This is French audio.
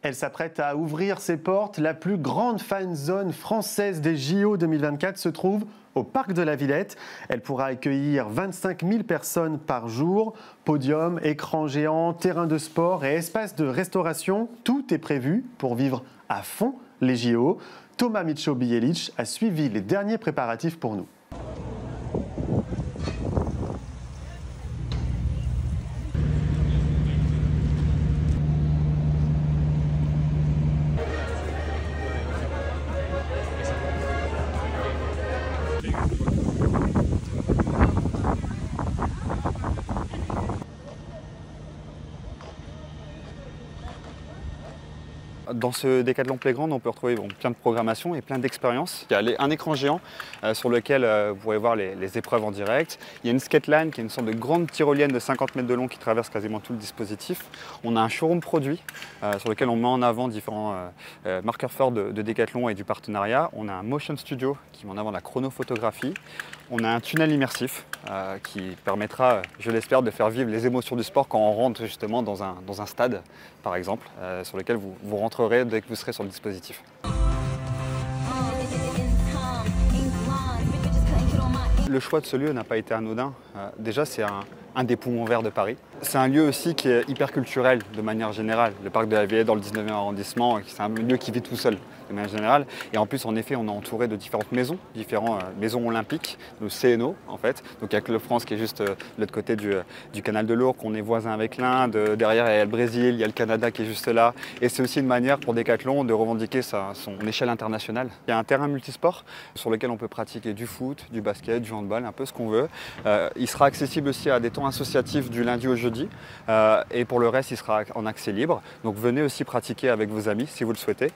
Elle s'apprête à ouvrir ses portes. La plus grande fan zone française des JO 2024 se trouve au Parc de la Villette. Elle pourra accueillir 25 000 personnes par jour. Podium, écran géant, terrain de sport et espace de restauration. Tout est prévu pour vivre à fond les JO. Thomas Micho-Bielic a suivi les derniers préparatifs pour nous. Dans ce Decathlon Playground, on peut retrouver plein de programmations et plein d'expériences. Il y a un écran géant sur lequel vous pourrez voir les épreuves en direct. Il y a une skateline qui est une sorte de grande tyrolienne de 50 mètres de long qui traverse quasiment tout le dispositif. On a un showroom produit sur lequel on met en avant différents marqueurs forts de Decathlon et du partenariat. On a un motion studio qui met en avant la chronophotographie. On a un tunnel immersif qui permettra, je l'espère, de faire vivre les émotions du sport quand on rentre justement dans un stade, par exemple, sur lequel vous rentrerez dès que vous serez sur le dispositif. Le choix de ce lieu n'a pas été anodin. Déjà, c'est un des poumons verts de Paris. C'est un lieu aussi qui est hyper culturel de manière générale. Le parc de la Villette dans le 19e arrondissement, c'est un lieu qui vit tout seul de manière générale. Et en plus, en effet, on est entouré de différentes maisons, maisons olympiques, de CNO en fait. Donc il y a Club France qui est juste de l'autre côté du canal de l'Ourcq, on est voisin avec l'Inde. Derrière, il y a le Brésil, il y a le Canada qui est juste là. Et c'est aussi une manière pour Decathlon de revendiquer son échelle internationale. Il y a un terrain multisport sur lequel on peut pratiquer du foot, du basket, du handball, un peu ce qu'on veut. Il sera accessible aussi à des temps associatifs du lundi au jeudi. Et pour le reste, il sera en accès libre. Donc venez aussi pratiquer avec vos amis si vous le souhaitez.